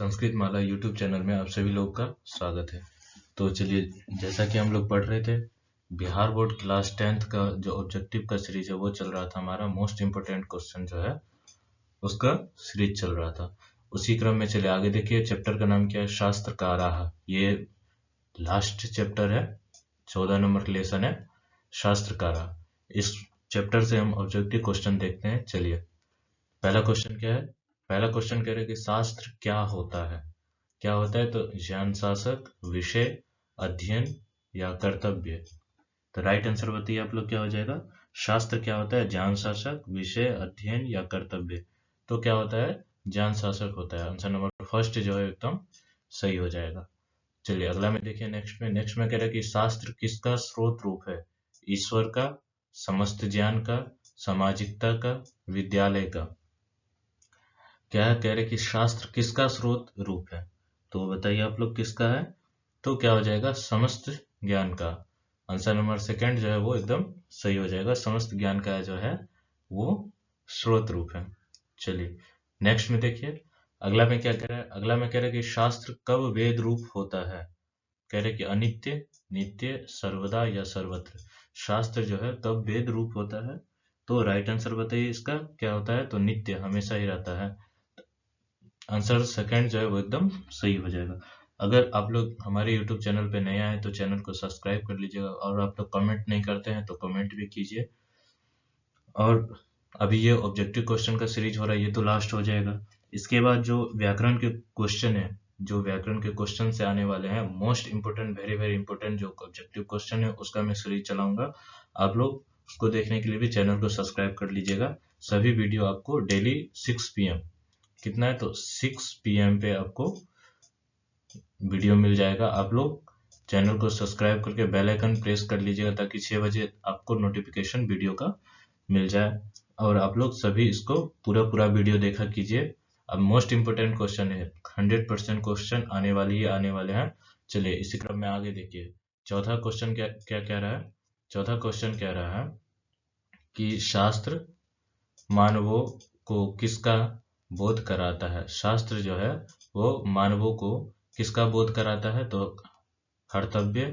संस्कृत माला YouTube channel में आप सभी लोगों का स्वागत है। तो चलिए, जैसा कि हम लोग पढ़ रहे थे, बिहार बोर्ड क्लास 10th का जो ऑब्जेक्टिव का सीरीज है वो चल रहा था। हमारा मोस्ट इम्पोर्टेंट क्वेश्चन जो है उसका सीरीज चल रहा था। उसी क्रम में चलिए आगे देखिए, चैप्टर का नाम क्या है? शास्त्रकाराः। ये लास्ट चैप्टर है, 14 नंबर का लेसन है शास्त्रकाराः। इस चैप्टर से हम ऑब्जेक्टिव क्वेश्चन देखते हैं। चलिए, पहला क्वेश्चन क्या है? पहला क्वेश्चन कह रहे हैं कि शास्त्र क्या होता है? क्या होता है? तो ज्ञान शासक, विषय, अध्ययन या कर्तव्य। तो राइट आंसर बताइए आप लोग, क्या हो जाएगा? शास्त्र क्या होता है? ज्ञान शासक, विषय, अध्ययन या कर्तव्य। तो क्या होता है? ज्ञान शासक होता है। आंसर नंबर फर्स्ट जो है एकदम सही हो जाएगा। चलिए अगला में देखिए, नेक्स्ट में कह रहा है कि शास्त्र किसका स्रोत रूप है? ईश्वर का, समस्त ज्ञान का, सामाजिकता का, विद्यालय का। क्या है? कह रहे कि शास्त्र किसका स्रोत रूप है? तो बताइए आप लोग किसका है? तो क्या हो जाएगा? समस्त ज्ञान का। आंसर नंबर सेकंड जो है वो एकदम सही हो जाएगा। समस्त ज्ञान का जो है वो स्रोत रूप है। चलिए नेक्स्ट में देखिए, अगला में क्या कह रहा है? अगला में कह रहा है कि शास्त्र कब वेद रूप होता है? कह रहे कि अनित्य, नित्य, सर्वदा या सर्वत्र। शास्त्र जो है कब वेद रूप होता है? तो राइट आंसर बताइए इसका क्या होता है? तो नित्य, हमेशा ही रहता है। आंसर सेकंड जो है वो एकदम सही हो जाएगा। अगर आप लोग हमारे YouTube चैनल पे नए आए तो चैनल को सब्सक्राइब कर लीजिएगा, और आप लोग कमेंट नहीं करते हैं तो कमेंट भी कीजिए। और अभी ये ऑब्जेक्टिव क्वेश्चन का सीरीज हो रहा है, ये तो लास्ट हो जाएगा। इसके बाद जो व्याकरण के क्वेश्चन है, जो व्याकरण के क्वेश्चन से आने वाले हैं, most important, very very important जो ऑब्जेक्टिव क्वेश्चन है उसका मैं सीरीज चलाऊंगा। आप लोग उसको देखने के लिए भी चैनल को सब्सक्राइब कर लीजिएगा। सभी वीडियो आपको डेली 6 PM, कितना है तो 6 PM पे आपको वीडियो मिल जाएगा। आप लोग चैनल को सब्सक्राइब करके बेल आइकन प्रेस कर लीजिएगा ताकि 6 बजे आपको नोटिफिकेशन वीडियो का मिल जाए। और आप लोग सभी इसको पूरा वीडियो देखा कीजिए। अब मोस्ट इम्पोर्टेंट क्वेश्चन है, 100% क्वेश्चन आने वाले हैं। चलिए इसी क्रम में आगे देखिए, चौथा क्वेश्चन क्या क्या कह रहा है? चौथा क्वेश्चन कह रहा है कि शास्त्र मानवों को किसका बोध कराता है? शास्त्र जो है वो मानवों को किसका बोध कराता है? तो हर्तव्य,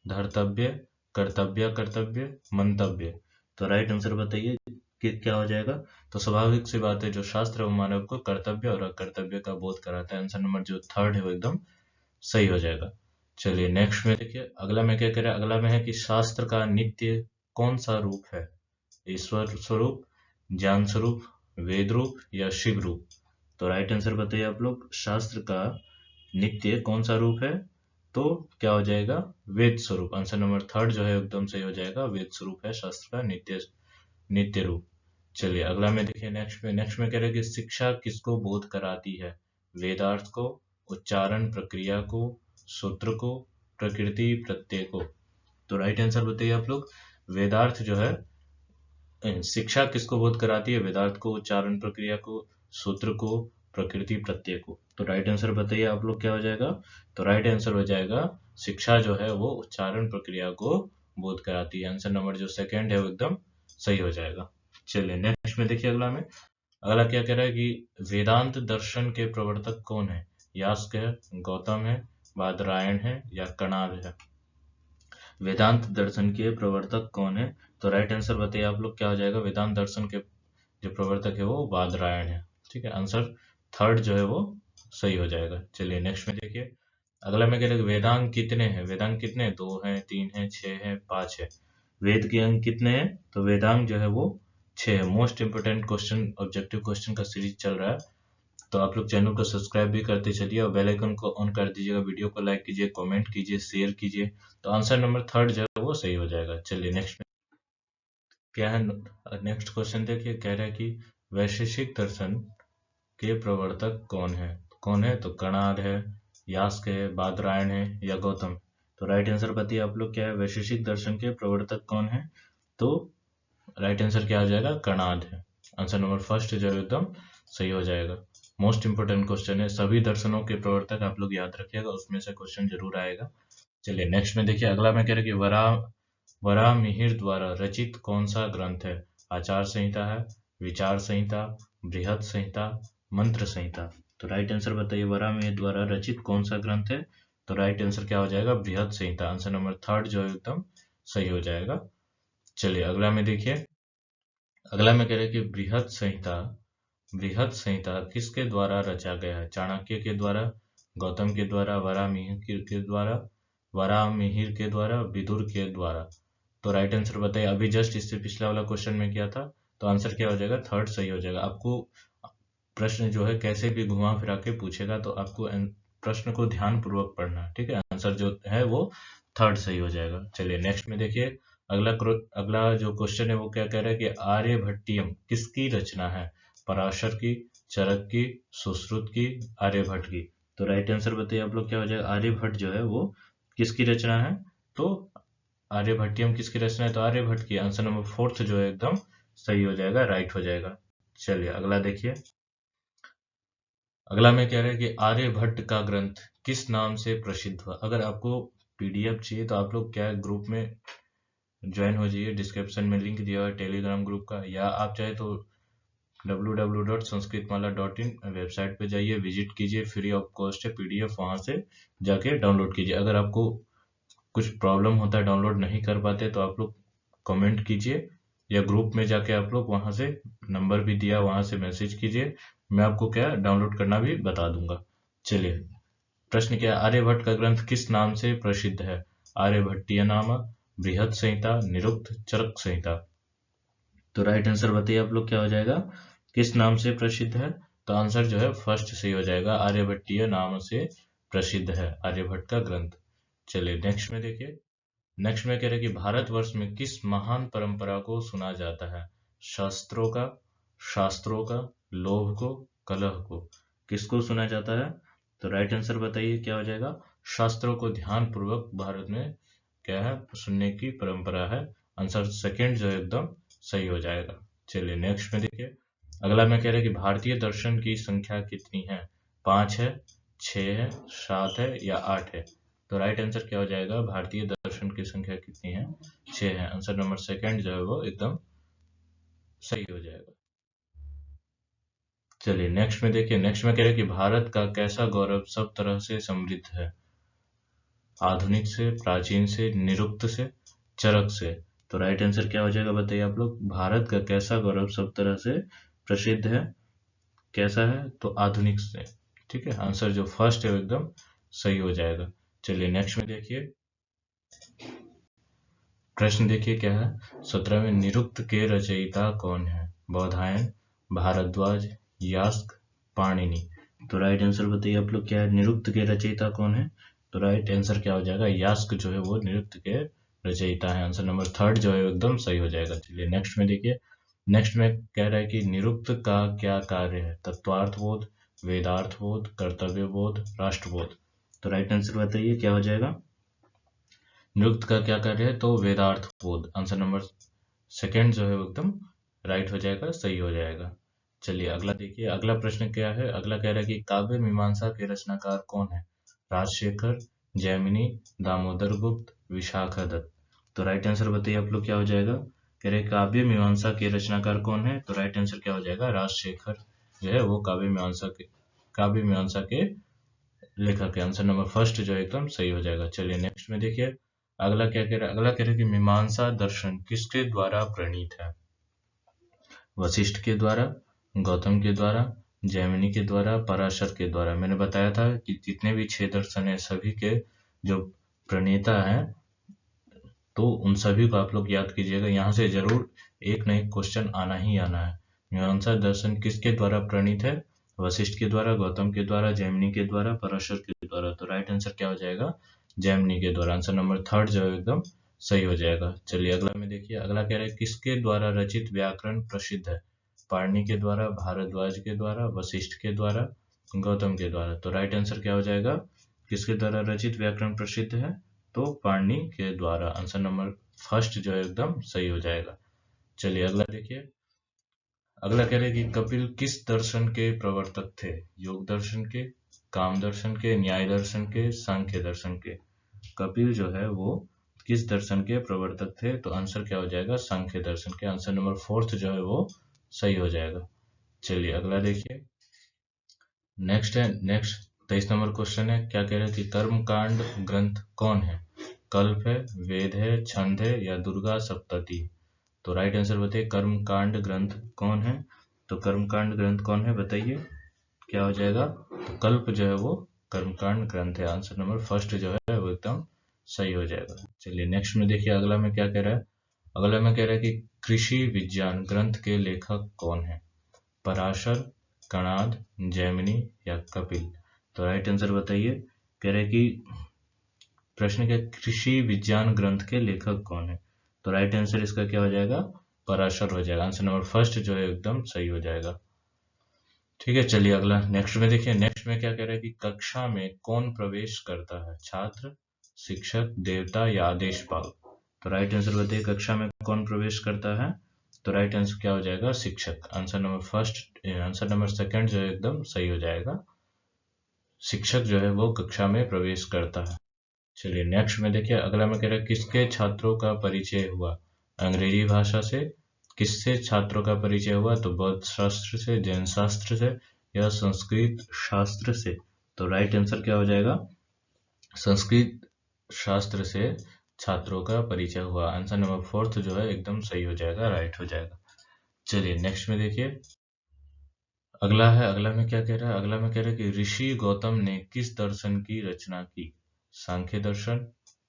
धर्तव्य, कर्तव्य, मंतव्य। तो राइट आंसर बताइए कि क्या हो जाएगा? तो स्वाभाविक सी बात है, जो शास्त्र वो मानव को कर्तव्य और अकर्तव्य का बोध कराता है। आंसर नंबर जो थर्ड है वो एकदम सही हो जाएगा। चलिए नेक्स्ट में देखिए, अगला में क्या करें? अगला में है कि शास्त्र का नित्य कौन सा रूप है? ईश्वर स्वरूप, ज्ञान स्वरूप, वेद रूप या शिव रूप। तो राइट आंसर बताइए आप लोग, शास्त्र का नित्य कौन सा रूप है? तो क्या हो जाएगा? वेद स्वरूप। आंसर नंबर थर्ड जो है एकदम सही हो जाएगा। वेद स्वरूप है शास्त्र का नित्य रूप। चलिए अगला में देखिए, नेक्स्ट में कह रहे हैं कि शिक्षा किसको बोध कराती है? वेदार्थ को, उच्चारण प्रक्रिया को, सूत्र को, प्रकृति प्रत्यय को। तो राइट आंसर बताइए आप लोग, वेदार्थ जो है, शिक्षा किसको बोध कराती है? वेदार्थ को, उच्चारण प्रक्रिया को, सूत्र को, प्रकृति प्रत्यय को। तो राइट आंसर बताइए आप लोग क्या हो जाएगा? तो राइट आंसर हो जाएगा, शिक्षा जो है वो उच्चारण प्रक्रिया को बोध कराती है। आंसर नंबर जो सेकंड है वो एकदम सही हो जाएगा। चलिए नेक्स्ट में देखिए, अगला क्या कह रहा है कि वेदांत दर्शन के प्रवर्तक कौन है? यास्क है, गौतम है, बादरायण है या कणाद है। वेदांत दर्शन के प्रवर्तक कौन है? तो राइट आंसर बताइए आप लोग क्या हो जाएगा? वेदांत दर्शन के जो प्रवर्तक है वो बादरायण है। ठीक है, आंसर थर्ड जो है वो सही हो जाएगा। चलिए नेक्स्ट में देखिए, अगला में कह रहे वेदांग कितने हैं? वेदांग कितने हैं? 2 हैं, 3 हैं, 6 हैं, 5 है। वेद के अंग कितने हैं? तो वेदांग जो है वो 6 है। Most important question, objective question का सीरीज चल रहा है। तो आप लोग चैनल को सब्सक्राइब भी करते चलिए और बेल आइकन को ऑन कर दीजिएगा। वीडियो को लाइक कीजिए, कमेंट कीजिए, शेयर कीजिए। तो आंसर नंबर थर्ड जो है वो सही हो जाएगा। चलिए नेक्स्ट में क्या है? नेक्स्ट क्वेश्चन देखिए, कह रहा है कि वैशेषिक दर्शन के प्रवर्तक कौन है? तो कणाद है, यास्क है, बादरायण है या गौतम। तो राइट आंसर बताइए आप लोग क्या है? वैशेषिक दर्शन के प्रवर्तक कौन है? तो राइट आंसर क्या हो जाएगा? कणाद है। आंसर नंबर फर्स्ट जो है एकदम सही हो जाएगा। मोस्ट इंपोर्टेंट क्वेश्चन है, सभी दर्शनों के प्रवर्तक आप लोग याद रखिएगा, उसमें से क्वेश्चन जरूर आएगा। चलिए नेक्स्ट में देखिए, अगला में कह रहे कि वराहमिहिर द्वारा रचित कौन सा ग्रंथ है? आचार संहिता है, विचार संहिता, बृहद संहिता, मंत्र संहिता। तो राइट आंसर बताइए, वराहमिहिर द्वारा रचित कौन सा ग्रंथ है? तो राइट आंसर क्या हो जाएगा? बृहद संहिता। आंसर नंबर थर्ड जो है एकदम सही हो जाएगा। चलिए अगला में देखिए, अगला में कह रहे हैं कि बृहद संहिता किसके द्वारा रचा गया है? चाणक्य के द्वारा, गौतम के द्वारा, वराहमिहिर के द्वारा, विदुर के द्वारा। तो राइट आंसर बताइए। अभी जस्ट इससे पिछला वाला क्वेश्चन में किया था, तो आंसर क्या हो जाएगा? थर्ड सही हो जाएगा। आपको प्रश्न जो है कैसे भी घुमा फिरा के पूछेगा, तो आपको प्रश्न को ध्यान पूर्वक पढ़ना, ठीक है। आंसर जो है वो थर्ड सही हो जाएगा। चलिए नेक्स्ट में देखिए, अगला जो क्वेश्चन है वो क्या कह रहा है कि आर्यभट्टियम किसकी रचना है? पराशर की, चरक की, सुश्रुत की, आर्यभट्ट की। तो राइट आंसर बताइए आप लोग, क्या हो जाएगा? आर्यभट्ट जो है वो किसकी रचना है? तो आर्यभट्टियम किसकी रचना है? तो आर्यभट्ट की। आंसर नंबर फोर्थ जो है एकदम सही हो जाएगा, राइट हो जाएगा। चलिए अगला देखिए, अगला में कह रहे हैं कि आर्यभट्ट का ग्रंथ किस नाम से प्रसिद्ध हुआ? अगर आपको पीडीएफ चाहिए तो आप लोग क्या ग्रुप में ज्वाइन हो जाइए, डिस्क्रिप्शन में लिंक दिया हुआ है टेलीग्राम ग्रुप का, या आप चाहे तो www.sanskritmala.in वेबसाइट पे जाइए, विजिट कीजिए, फ्री ऑफ कॉस्ट है पीडीएफ, वहां से जाके डाउनलोड कीजिए। अगर आपको कुछ प्रॉब्लम होता है, डाउनलोड नहीं कर पाते, तो आप लोग कमेंट कीजिए, या ग्रुप में जाके आप लोग वहां से, नंबर भी दिया वहां से मैसेज कीजिए, मैं आपको क्या डाउनलोड करना भी बता दूंगा। चलिए प्रश्न क्या है? आर्यभट्ट का ग्रंथ किस नाम से प्रसिद्ध है? आर्यभट्टीय नाम, बृहद संहिता, निरुक्त, चरक संहिता। तो राइट आंसर बताइए आप लोग, क्या हो जाएगा? किस नाम से प्रसिद्ध है? तो आंसर जो है फर्स्ट सही हो जाएगा, आर्यभट्टीय नाम से प्रसिद्ध है आर्यभट्ट का ग्रंथ। चलिए नेक्स्ट में देखिए, नेक्स्ट में कह रहे हैं कि भारतवर्ष में किस महान परंपरा को सुना जाता है? शास्त्रों का, लोभ को, कलह को। किसको सुना जाता है? तो राइट आंसर बताइए, क्या हो जाएगा? शास्त्रों को ध्यान पूर्वक भारत में क्या है सुनने की परंपरा है। आंसर सेकंड जो है एकदम सही हो जाएगा। चलिए नेक्स्ट में देखिए, अगला में कह रहे हैं कि भारतीय दर्शन की संख्या कितनी है? 5 है, 6 है, 7 है, या 8 है। तो राइट आंसर क्या हो जाएगा? भारतीय दर्शन की संख्या कितनी है? 6 है। आंसर नंबर सेकंड जो है वो एकदम सही हो जाएगा। चलिए नेक्स्ट में देखिए, नेक्स्ट में कह रहे हैं कि भारत का कैसा गौरव सब तरह से समृद्ध है? आधुनिक से, प्राचीन से, निरुक्त से, चरक से। तो राइट आंसर क्या हो जाएगा बताइए आप लोग? भारत का कैसा गौरव सब तरह से प्रसिद्ध है? कैसा है? तो आधुनिक से, ठीक है। आंसर जो फर्स्ट है वो एकदम सही हो जाएगा। चलिए नेक्स्ट में देखिए, प्रश्न देखिए क्या है? 17वें निरुक्त के रचयिता कौन है? बौधायन, भारद्वाज, यास्क, पाणिनि। तो राइट आंसर बताइए आप लोग, क्या है? निरुक्त के रचयिता कौन है? तो राइट आंसर क्या हो जाएगा? यास्क जो है वो निरुक्त के रचयिता है। आंसर नंबर थर्ड जो है एकदम सही हो जाएगा। चलिए नेक्स्ट में देखिए, नेक्स्ट में कह रहा है कि निरुक्त का क्या कार्य है? तत्वार्थबोध, वेदार्थबोध, कर्तव्यबोध, राष्ट्रबोध। तो राइट आंसर बताइए, क्या हो जाएगा? निरुक्त का क्या कार्य है? तो वेदार्थ बोध। आंसर नंबर सेकंड जो है वो एकदम राइट हो जाएगा, सही हो जाएगा। चलिए अगला देखिए, अगला प्रश्न क्या है? अगला कह रहा है कि काव्य मीमांसा के रचनाकार कौन है? राजशेखर, जैमिनी, दामोदर गुप्त, विशाखा दत्त। तो राइट आंसर बताइए आप लोग, क्या हो जाएगा? कह रहे काव्य मीमांसा के रचनाकार कौन है? तो राइट आंसर क्या हो जाएगा? राजशेखर जो है वो काव्य मीमांसा के लेखक है। आंसर नंबर फर्स्ट जो है एकदम सही हो जाएगा। चलिए नेक्स्ट में देखिए, अगला क्या कह रहा है? अगला कह रहा है कि मीमांसा दर्शन किसके द्वारा प्रणीत है? वशिष्ठ के द्वारा, गौतम के द्वारा, जैमिनी के द्वारा, पराशर के द्वारा। मैंने बताया था कि जितने भी 6 दर्शन है सभी के जो प्रणेता हैं, तो उन सभी को आप लोग याद कीजिएगा। यहाँ से जरूर एक न एक क्वेश्चन आना ही आना है। मीमांसा दर्शन किसके द्वारा प्रणीत है? वशिष्ठ के द्वारा, गौतम के द्वारा, जैमिनी के द्वारा, पराशर के द्वारा। तो राइट आंसर क्या हो जाएगा? जैमिनी के द्वारा। आंसर नंबर थर्ड जो है एकदम सही हो जाएगा। चलिए अगला में देखिए, अगला कह रहा है किसके द्वारा रचित व्याकरण प्रसिद्ध है? पाणिनि के द्वारा, भारद्वाज के द्वारा, वशिष्ठ के द्वारा, गौतम के द्वारा। तो राइट आंसर क्या हो जाएगा? किसके द्वारा रचित व्याकरण प्रसिद्ध है? तो पाणिनि के द्वारा। आंसर नंबर फर्स्ट जो है एकदम सही हो जाएगा। चलिए अगला देखिए, अगला कह रहे हैं कि कपिल किस दर्शन के प्रवर्तक थे? योग दर्शन के, काम दर्शन के, न्याय दर्शन के, सांख्य दर्शन के। कपिल जो है वो किस दर्शन के प्रवर्तक थे? तो आंसर क्या हो जाएगा? सांख्य दर्शन के। आंसर नंबर फोर्थ जो है वो सही हो जाएगा। चलिए अगला देखिए, नेक्स्ट 23 नंबर क्वेश्चन है। क्या कह रहे हैं कि कर्मकांड ग्रंथ कौन है? कल्प है, वेद है, छंद है या दुर्गा सप्तती? तो राइट आंसर बताइए, कर्मकांड ग्रंथ कौन है? तो कर्मकांड ग्रंथ कौन है बताइए, क्या हो जाएगा? तो कल्प जो है वो कर्मकांड ग्रंथ है। आंसर नंबर फर्स्ट जो है वो एकदम सही हो जाएगा। चलिए नेक्स्ट में देखिए, अगला में क्या कह रहा है। अगला में कह रहा है कि कृषि विज्ञान ग्रंथ के लेखक कौन है? पराशर, कणाद, जैमिनी या कपिल? तो राइट आंसर बताइए। कह रहे कि प्रश्न के कृषि विज्ञान ग्रंथ के लेखक कौन है? तो राइट आंसर इसका क्या हो जाएगा? पराशर हो जाएगा। आंसर नंबर फर्स्ट जो है एकदम सही हो जाएगा। ठीक है, चलिए अगला नेक्स्ट में देखिए। नेक्स्ट में क्या कह रहा है कि कक्षा में कौन प्रवेश करता है? छात्र, शिक्षक, देवता या आदेशपाल? तो राइट आंसर बताइए, कक्षा में कौन प्रवेश करता है? तो राइट आंसर क्या हो जाएगा? शिक्षक। आंसर नंबर सेकंड जो है एकदम सही हो जाएगा। शिक्षक जो है वो कक्षा में प्रवेश करता है। चलिए नेक्स्ट में देखिए, अगला में कह रहा है किसके छात्रों का परिचय हुआ? अंग्रेजी भाषा से। किससे छात्रों का परिचय हुआ? तो बौद्ध शास्त्र से, जैन शास्त्र से या संस्कृत शास्त्र से? तो राइट आंसर क्या हो जाएगा? संस्कृत शास्त्र से छात्रों का परिचय हुआ। आंसर नंबर फोर्थ जो है एकदम सही हो जाएगा, राइट हो जाएगा। चलिए नेक्स्ट में देखिए, अगला में क्या कह रहा है। अगला में कह रहा है कि ऋषि गौतम ने किस दर्शन की रचना की? सांख्य दर्शन,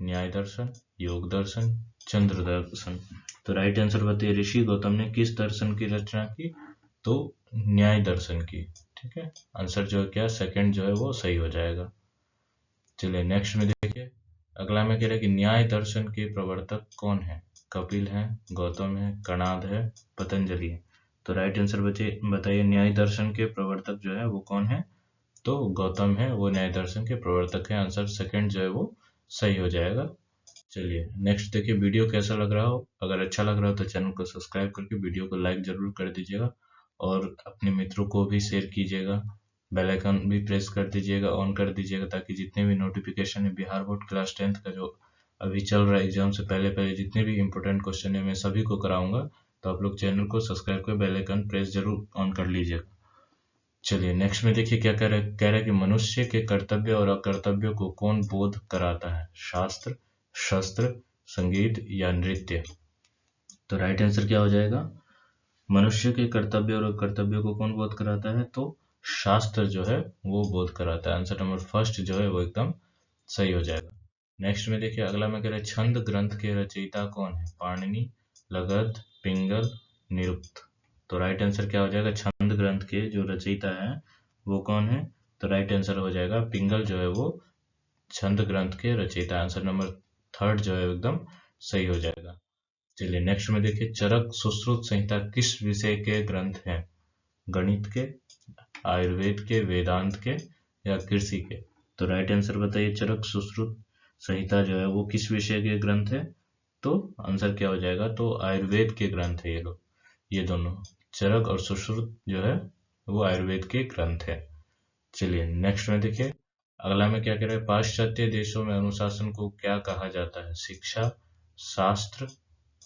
न्याय दर्शन, योग दर्शन, चंद्र दर्शन? तो राइट आंसर बताइए, ऋषि गौतम ने किस दर्शन की रचना की? तो न्याय दर्शन की। ठीक है, आंसर जो है क्या सेकंड जो है वो सही हो जाएगा। चलिए नेक्स्ट में देखिए, अगला में कह रहा है कि न्याय दर्शन के प्रवर्तक कौन है? कपिल है, गौतम है, कणाद है, पतंजलि है? तो राइट आंसर बताइए, न्याय दर्शन के प्रवर्तक जो है वो कौन है? तो गौतम है, वो न्याय दर्शन के प्रवर्तक है। आंसर सेकंड जो है वो सही हो जाएगा। चलिए नेक्स्ट देखिए, वीडियो कैसा लग रहा हो? अगर अच्छा लग रहा हो तो चैनल को सब्सक्राइब करके वीडियो को लाइक जरूर कर दीजिएगा और अपने मित्रों को भी शेयर कीजिएगा। बेल आइकन भी प्रेस कर दीजिएगा, ऑन कर दीजिएगा, ताकि जितने भी नोटिफिकेशन है बिहार बोर्ड क्लास 10th का जो अभी चल रहा है एग्जाम से पहले जितने भी इंपॉर्टेंट क्वेश्चन है मैं सभी को कराऊंगा। तो आप लोग चैनल को सब्सक्राइब कर बेल आइकन प्रेस जरूर ऑन कर लीजिएगा। चलिए नेक्स्ट में देखिए, क्या कह रहा है कि मनुष्य के कर्तव्य और अकर्तव्य को कौन बोध कराता है? शास्त्र, शस्त्र, संगीत या नृत्य? तो राइट आंसर क्या हो जाएगा? मनुष्य के कर्तव्य और अकर्तव्य को कौन बोध कराता है? तो शास्त्र जो है वो बोध कराता है। आंसर नंबर फर्स्ट जो है वो एकदम सही हो जाएगा। नेक्स्ट में देखिए, अगला में कह रहे हैं छंद ग्रंथ के रचयिता कौन है? पाणिनि, लगध, पिंगल, निरुक्त? तो राइट आंसर क्या हो जाएगा? छंद ग्रंथ के जो रचयिता है वो कौन है? तो राइट आंसर हो जाएगा पिंगल जो है वो छंद ग्रंथ के रचयिता। आंसर नंबर थर्ड जो है एकदम सही हो जाएगा। चलिए नेक्स्ट में देखिए, चरक सुश्रुत संहिता किस विषय के ग्रंथ हैं? गणित के, आयुर्वेद के, वेदांत के या कृषि के? तो राइट आंसर बताइए, चरक सुश्रुत संहिता जो है वो किस विषय के ग्रंथ है? तो आंसर क्या हो जाएगा? तो आयुर्वेद के ग्रंथ है ये दोनों। चरक और सुश्रुत जो है वो आयुर्वेद के ग्रंथ है। चलिए नेक्स्ट में देखिए, अगला में क्या कह रहा है, पाश्चात्य देशों में अनुशासन को क्या कहा जाता है? शिक्षा, शास्त्र,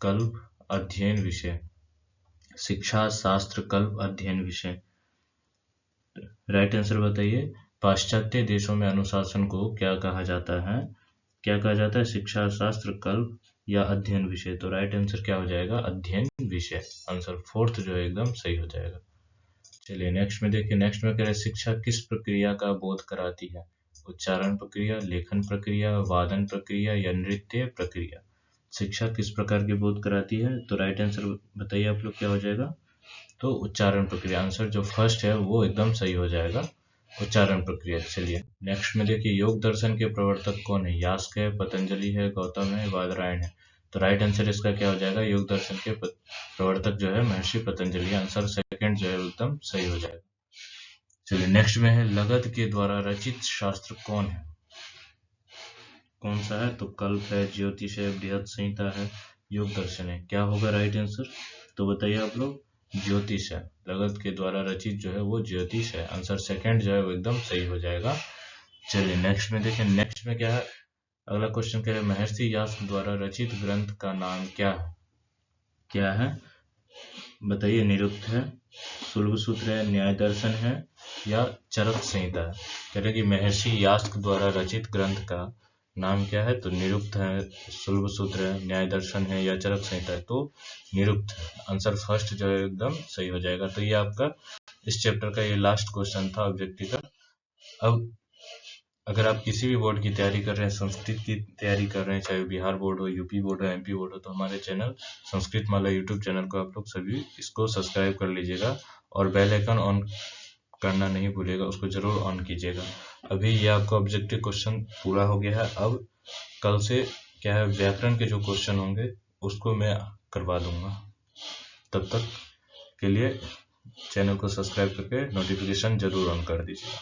कल्प, अध्ययन विषय? शिक्षा, शास्त्र, कल्प, अध्ययन विषय? राइट आंसर बताइए, पाश्चात्य देशों में अनुशासन को क्या कहा जाता है? क्या कहा जाता है? शिक्षा, शास्त्र, कल्प या अध्ययन विषय? तो राइट आंसर क्या हो जाएगा? अध्ययन विषय। आंसर फोर्थ जो है एकदम सही हो जाएगा। चलिए नेक्स्ट में देखिए, नेक्स्ट में कह रहे हैं शिक्षा किस प्रक्रिया का बोध कराती है? उच्चारण प्रक्रिया, लेखन प्रक्रिया, वादन प्रक्रिया या नृत्य प्रक्रिया? शिक्षा किस प्रकार की बोध कराती है? तो राइट आंसर बताइए आप लोग, क्या हो जाएगा? तो उच्चारण प्रक्रिया। आंसर जो फर्स्ट है वो एकदम सही हो जाएगा, उच्चारण प्रक्रिया। चलिए नेक्स्ट में देखिए, योग दर्शन के प्रवर्तक कौन है? यास्क है, पतंजलि है, गौतम है, बादरायण है? तो राइट आंसर इसका क्या हो जाएगा? योग दर्शन के प्रवर्तक जो है महर्षि पतंजलि। आंसर सेकंड जो है एकदम सही हो जाएगा। चलिए नेक्स्ट में है, लगध के द्वारा रचित शास्त्र कौन है? कौन सा है? तो कल्प है, ज्योतिष है, बृहद संहिता है, योग दर्शन है? क्या होगा राइट आंसर? तो बताइए आप लोग। ज्योतिष है, लगध के द्वारा रचित जो है वो ज्योतिष है। आंसर सेकंड जो है वो एकदम सही हो जाएगा। चलिए नेक्स्ट में देखें, नेक्स्ट में क्या है, अगला क्वेश्चन कह रहे हैं महर्षि यास्क द्वारा रचित ग्रंथ का नाम क्या है? क्या है? बताइए, निरुक्त है, सुलभ सूत्र है, न्याय दर्शन है या चरक संहिता है? कह रहे कि महर्षि यास्क द्वारा रचित ग्रंथ का नाम क्या है? तो निरुक्त है, सुलभ सूत्र है, न्याय दर्शन है या चरक संहिता है? तो निरुक्त है। आंसर फर्स्ट जो है एकदम सही हो जाएगा। तो ये आपका इस चैप्टर का ये लास्ट क्वेश्चन था ऑब्जेक्टिव का। अब अगर आप किसी भी बोर्ड की तैयारी कर रहे हैं, संस्कृत की तैयारी कर रहे हैं, चाहे बिहार बोर्ड हो, यूपी बोर्ड हो, एमपी बोर्ड हो, तो हमारे चैनल संस्कृत माला यूट्यूब चैनल को आप लोग सभी इसको सब्सक्राइब कर लीजिएगा और बेल आइकन ऑन करना नहीं भूलिएगा, उसको जरूर ऑन कीजिएगा। अभी ये आपका ऑब्जेक्टिव क्वेश्चन पूरा हो गया है। अब कल से क्या है, व्याकरण के जो क्वेश्चन होंगे उसको मैं करवा दूंगा। तब तक के लिए चैनल को सब्सक्राइब करके नोटिफिकेशन जरूर ऑन कर दीजिएगा।